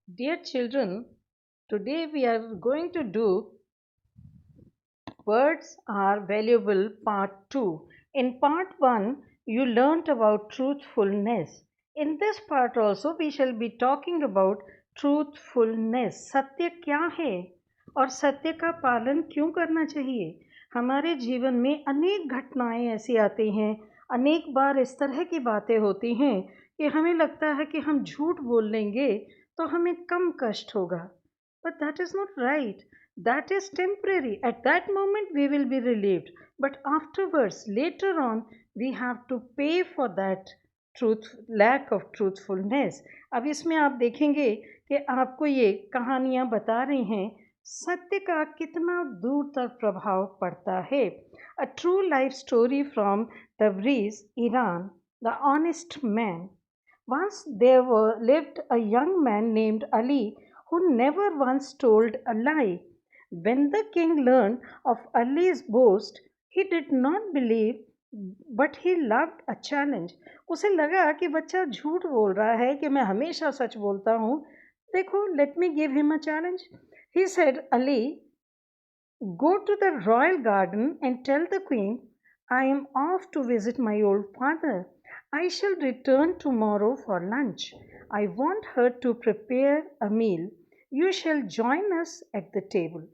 Dear children, today we are going to do Words Are Valuable Part 2. In Part 1, you learnt about truthfulness. In this part also, we shall be talking about truthfulness. सत्य क्या है और सत्य का पालन क्यों करना चाहिए? हमारे जीवन में अनेक घटनाएं ऐसी आती हैं, अनेक बार इस तरह की बातें होती हैं कि हमें लगता है कि हम झूठ बोल लेंगे तो हमें कम कष्ट होगा. But that is not right. That is temporary. At that moment, we will be relieved. But afterwards, later on, we have to pay for that lack of truthfulness. अब इसमें आप देखेंगे कि आपको ये कहानियाँ बता रही हैं सत्य का कितना दूर तक प्रभाव पड़ता है. A true life story from Tabriz, Iran, the honest man. Once there lived a young man named Ali who never once told a lie. When the king learned of Ali's boast, he did not believe but he loved a challenge. उसे लगा कि बच्चा झूठ बोल रहा है कि मैं हमेशा सच बोलता हूँ. देखो, let me give him a challenge. He said, Ali, go to the royal garden and tell the queen, I am off to visit my old father. I shall return tomorrow for lunch. I want her to prepare a meal. You shall join us at the table.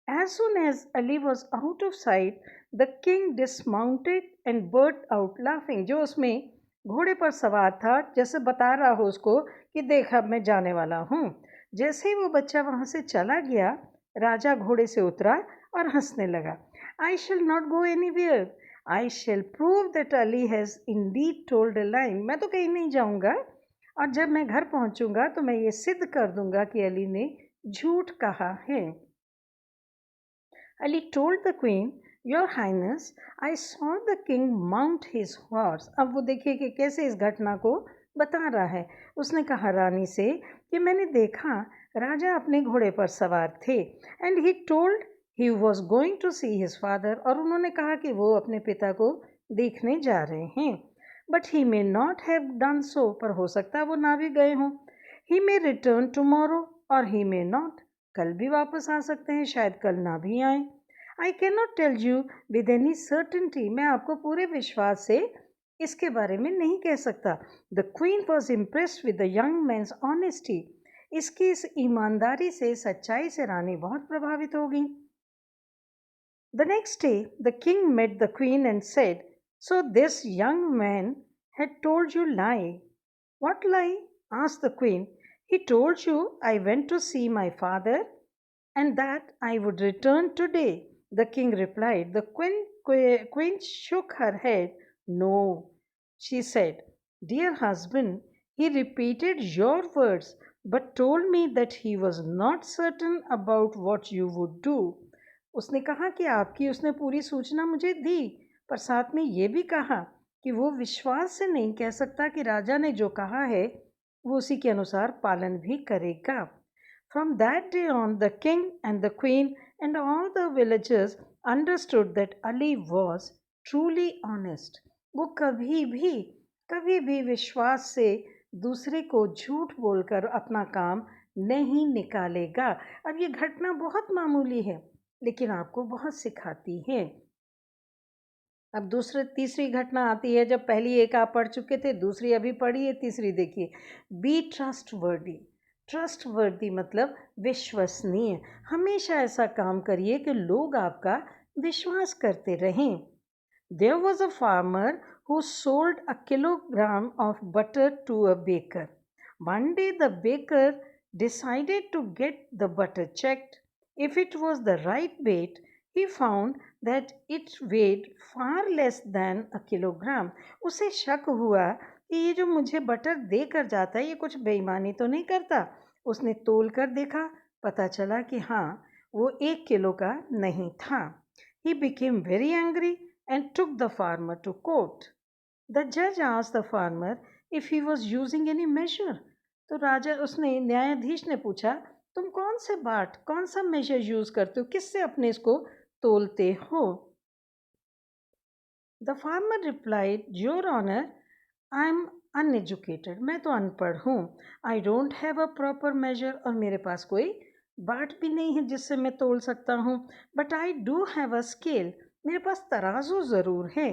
As soon as Ali was out of sight, the king dismounted and burst out laughing. जो उसमें घोड़े पर सवार था, जैसे बता रहा हो उसको कि देख अब मैं जाने वाला हूँ. जैसे ही वो बच्चा वहाँ से चला गया, राजा घोड़े से उतरा और हंसने लगा. I shall not go anywhere. I shall prove that Ali has indeed told a lie. मैं तो कहीं नहीं जाऊँगा और जब मैं घर पहुँचूँगा तो मैं ये सिद्ध कर दूँगा कि अली ने झूठ कहा है. Ali told the queen, Your Highness, I saw the king mount his horse. अब वो देखिए कि कैसे इस घटना को बता रहा है. उसने कहा रानी से कि मैंने देखा राजा अपने घोड़े पर सवार थे. And he told he was going to see his father. और उन्होंने कहा कि वो अपने पिता को देखने जा रहे हैं. But he may not have done so. पर हो सकता है वो ना भी गए हों. He may return tomorrow or he may not. कल भी वापस आ सकते हैं, शायद कल ना भी आए. I can not tell you with any certainty. मैं आपको पूरे विश्वास से इसके बारे में नहीं कह सकता. The queen was impressed with the young man's honesty. इसकी इस ईमानदारी से, सच्चाई से रानी बहुत प्रभावित हो गई. The next day, the king met the queen and said, So this young man had told you lie. What lie? Asked the queen. He told you I went to see my father and that I would return today. The king replied. The queen shook her head. No, she said, Dear husband, he repeated your words but told me that he was not certain about what you would do. उसने कहा कि आपकी उसने पूरी सूचना मुझे दी, पर साथ में ये भी कहा कि वो विश्वास से नहीं कह सकता कि राजा ने जो कहा है वो उसी के अनुसार पालन भी करेगा. From that day on, the king and the queen and all the villagers understood that Ali was truly honest. वो कभी भी विश्वास से दूसरे को झूठ बोलकर अपना काम नहीं निकालेगा. अब ये घटना बहुत मामूली है लेकिन आपको बहुत सिखाती है. अब तीसरी घटना आती है. जब पहली एक आप पढ़ चुके थे, दूसरी अभी पढ़ी है, तीसरी देखिए. B trustworthy. ट्रस्टवर्दी मतलब विश्वसनीय. हमेशा ऐसा काम करिए कि लोग आपका विश्वास करते रहें. There was a farmer who sold a kilogram of butter to a baker. One day the baker decided to get the butter checked. If it was the right weight, he found that it weighed far less than a kilogram. उसे शक हुआ कि ये जो मुझे butter देकर जाता है ये कुछ बेईमानी तो नहीं करता. उसने तोल कर देखा, पता चला कि हाँ वो 1 किलो का नहीं था. He became very angry and took the farmer to court. The judge asked the farmer if he was using any measure. तो राजा उसने न्यायाधीश ने पूछा तुम कौन सा मेजर यूज करते हो, किससे अपने इसको तोलते हो. The farmer replied, Your Honor, I am uneducated, मैं तो अनपढ़ हूँ। I don't have a proper measure, और मेरे पास कोई बाट भी नहीं है जिससे मैं तोल सकता हूँ। But I do have a scale, मेरे पास तराजू ज़रूर है।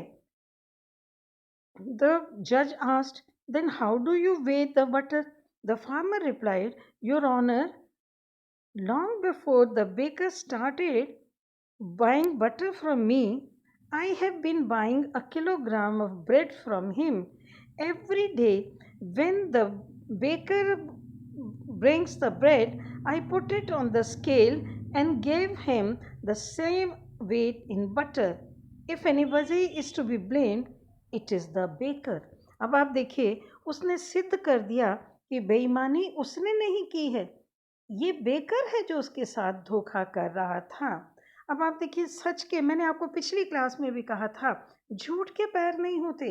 द जज asked, then how do you weigh the butter? The farmer replied, your honour, long before the baker started buying butter from me, I have been buying a kilogram of bread from him. Every day, when the baker brings the bread, I put it on the scale and gave him the same weight in butter. If anybody is to be blamed, it is the baker. अब आप देखिए, उसने सिद्ध कर दिया कि बेईमानी उसने नहीं की है, ये बेकर है जो उसके साथ धोखा कर रहा था। अब आप देखिए, सच के, मैंने आपको पिछली क्लास में भी कहा था, झूठ के पैर नहीं होते,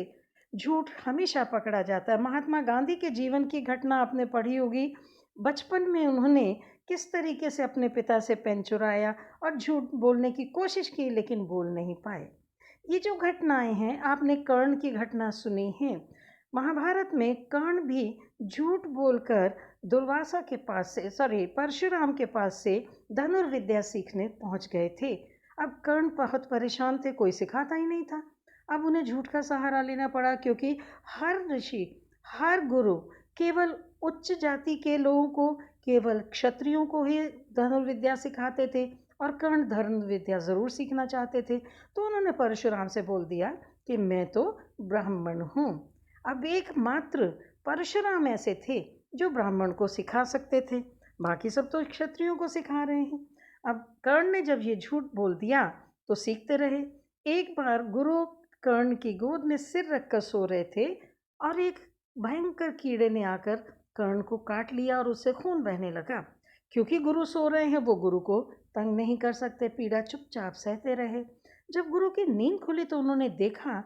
झूठ हमेशा पकड़ा जाता है। महात्मा गांधी के जीवन की घटना आपने पढ़ी होगी। बचपन में उन्होंने किस तरीके से अपने पिता से पेन चुराया और झूठ बोलने की कोशिश की, लेकिन बोल नहीं पाए। ये जो घटनाएं हैं, आपने कर्ण की घटना सुनी है। महाभारत में कर्ण भी झूठ बोलकर दुर्वासा के पास से परशुराम के पास से धनुर्विद्या सीखने पहुंच गए थे। अब कर्ण बहुत परेशान थे, कोई सिखाता ही नहीं था। अब उन्हें झूठ का सहारा लेना पड़ा, क्योंकि हर ऋषि, हर गुरु केवल उच्च जाति के लोगों को, केवल क्षत्रियों को ही धनुर्विद्या सिखाते थे, और कर्ण धनुर्विद्या ज़रूर सीखना चाहते थे। तो उन्होंने परशुराम से बोल दिया कि मैं तो ब्राह्मण हूँ। अब एकमात्र परशुराम ऐसे थे जो ब्राह्मण को सिखा सकते थे, बाकी सब तो क्षत्रियों को सिखा रहे हैं। अब कर्ण ने जब ये झूठ बोल दिया तो सीखते रहे। एक बार गुरु कर्ण की गोद में सिर रखकर सो रहे थे, और एक भयंकर कीड़े ने आकर कर्ण को काट लिया और उससे खून बहने लगा। क्योंकि गुरु सो रहे हैं, वो गुरु को तंग नहीं कर सकते, पीड़ा चुपचाप सहते रहे। जब गुरु की नींद खुली तो उन्होंने देखा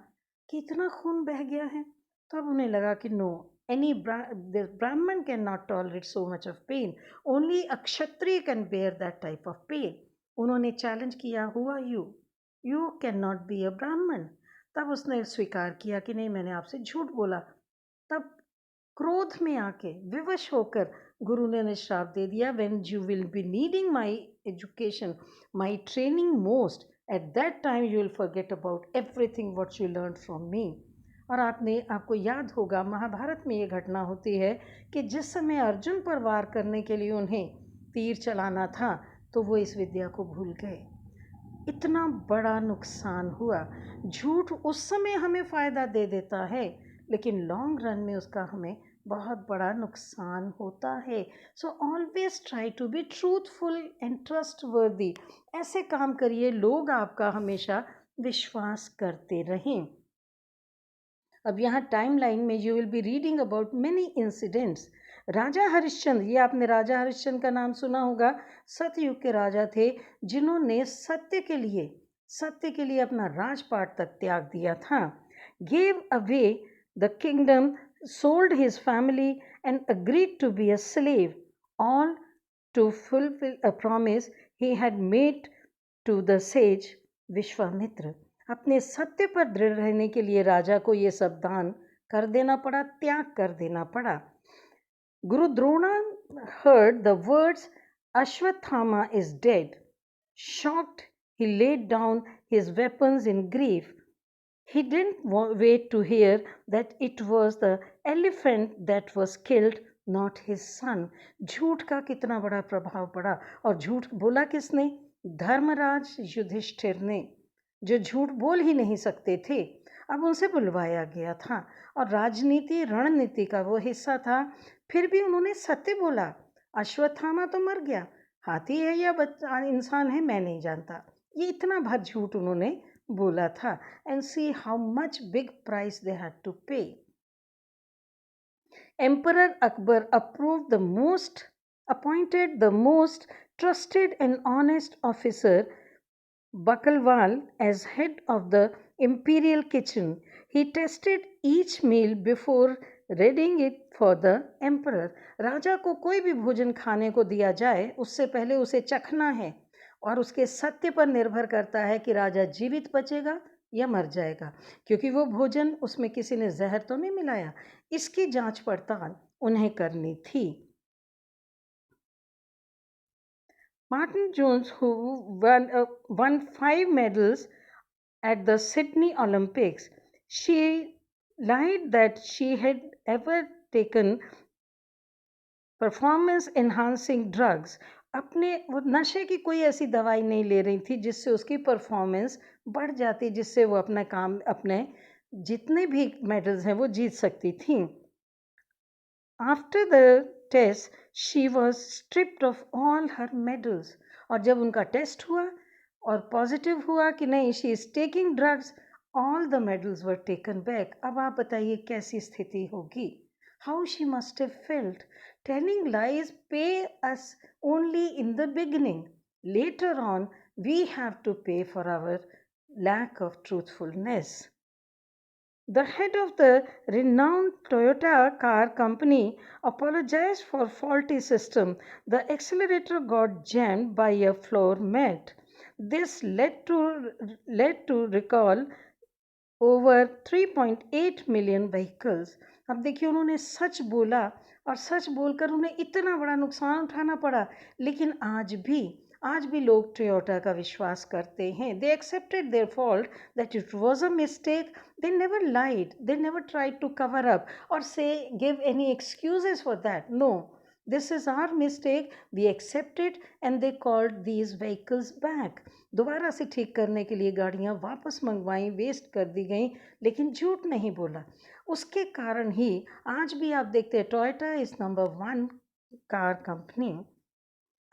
कि इतना खून बह गया है। तब उन्हें लगा कि no, any Brahman cannot tolerate so much of pain. Only a Kshatriya can bear that type of pain. उन्होंने चैलेंज किया, who are you, you can not be a Brahmin. तब उसने स्वीकार किया कि नहीं, मैंने आपसे झूठ बोला। तब क्रोध में आके, विवश होकर, गुरु ने श्राप दे दिया, when you will be needing my education, my training most, at that time you will forget about everything what you learn from me. और आपको याद होगा, महाभारत में ये घटना होती है कि जिस समय अर्जुन पर वार करने के लिए उन्हें तीर चलाना था, तो वो इस विद्या को भूल गए। इतना बड़ा नुकसान हुआ। झूठ उस समय हमें फ़ायदा दे देता है, लेकिन लॉन्ग रन में उसका हमें बहुत बड़ा नुकसान होता है। So always try to be truthful and trustworthy. ऐसे काम करिए, लोग आपका हमेशा विश्वास करते रहें। अब यहाँ टाइमलाइन में you will be reading about many incidents. Raja Harishchandra, ये आपने राजा हरिश्चंद्र का नाम सुना होगा। सतयुग के राजा थे, जिन्होंने सत्य के लिए अपना राजपाट तक त्याग दिया था। Gave away the kingdom, sold his family and agreed to be a slave, all to fulfil a promise he had made to the sage Vishwamitra. अपने सत्य पर दृढ़ रहने के लिए राजा को ये सब दान कर देना पड़ा, त्याग कर देना पड़ा। गुरु Drona heard the words Ashwathama is dead. Shocked, he laid down his weapons in grief. He didn't wait to hear that it was the elephant that was killed, not his son. झूठ का कितना बड़ा प्रभाव पड़ा, और झूठ बोला किसने? धर्मराज युधिष्ठिर ने, जो झूठ बोल ही नहीं सकते थे। अब उनसे बुलवाया गया था, और राजनीति, रणनीति का वो हिस्सा था। फिर भी उन्होंने सत्य बोला। अश्वत्थामा तो मर गया, हाथी है या इंसान है मैं नहीं जानता, ये इतना भर झूठ उन्होंने बोला था। And see how much big price they had to pay. Emperor Akbar appointed the most trusted and honest officer, Bakalwal, as head of the imperial kitchen. He tested each meal before readying it for the emperor. राजा को कोई भी भोजन खाने को दिया जाए, उससे पहले उसे चखना है, और उसके सत्य पर निर्भर करता है कि राजा जीवित बचेगा या मर जाएगा, क्योंकि वो भोजन उसमें किसी ने जहर तो नहीं मिलाया। इसकी जांच पड़ताल उन्हें करनी थी। Martin Jones, who won 5 medals at the Sydney Olympics, she lied that she had ever taken performance enhancing drugs. अपने वो नशे की कोई ऐसी दवाई नहीं ले रही थी जिससे उसकी परफॉर्मेंस बढ़ जाती, जिससे वो अपना काम, अपने जितने भी मेडल्स हैं वो जीत सकती थी। After the test she was stripped off all her medals. और जब उनका टेस्ट हुआ और पॉजिटिव हुआ कि नहीं she is taking drugs, all the medals were taken back. अब आप बताइए कैसी स्थिति होगी। How she must have felt. Telling lies pay us only in the beginning. Later on, we have to pay for our lack of truthfulness. The head of the renowned Toyota car company apologized for faulty system. The accelerator got jammed by a floor mat. This led to recall over 3.8 million vehicles. अब देखिए उन्होंने सच बोला और सच बोलकर उन्हें इतना बड़ा नुकसान उठाना पड़ा, लेकिन आज भी लोग टोयोटा का विश्वास करते हैं। They accepted their fault, that it was a mistake. They never lied, they never tried to cover up or say give any excuses for that. No, this is our mistake, we accepted and they called these vehicles back. दोबारा से ठीक करने के लिए गाड़ियाँ वापस मंगवाई, waste कर दी गई, लेकिन झूठ नहीं बोला। उसके कारण ही आज भी आप देखते हैं Toyota is number 1 car company.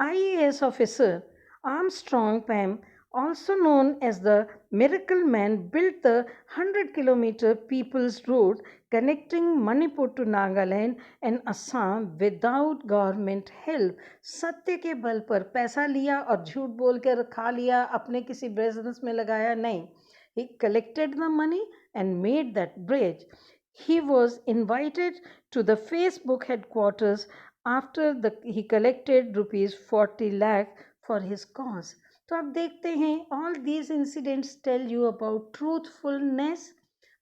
IAS officer Armstrong Pam, also known as the Miracle Man, built the 100-kilometer People's Road connecting Manipur to Nagaland and Assam without government help. सत्य के बल पर पैसा लिया और झूठ बोलकर खा लिया, अपने किसी बिजनेस में लगाया नहीं। He collected the money and made that bridge. He was invited to the Facebook headquarters after he collected rupees 40 lakh for his cause. तो आप देखते हैं all these incidents tell you about truthfulness,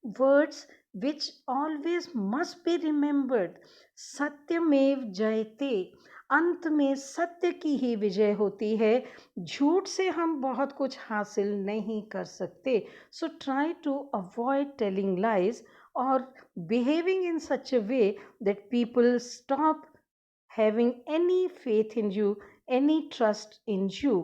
words which always must be remembered. सत्यमेव जयते, अंत में सत्य की ही विजय होती है। झूठ से हम बहुत कुछ हासिल नहीं कर सकते। So try to avoid telling lies or behaving in such a way that people stop having any faith in you, any trust in you.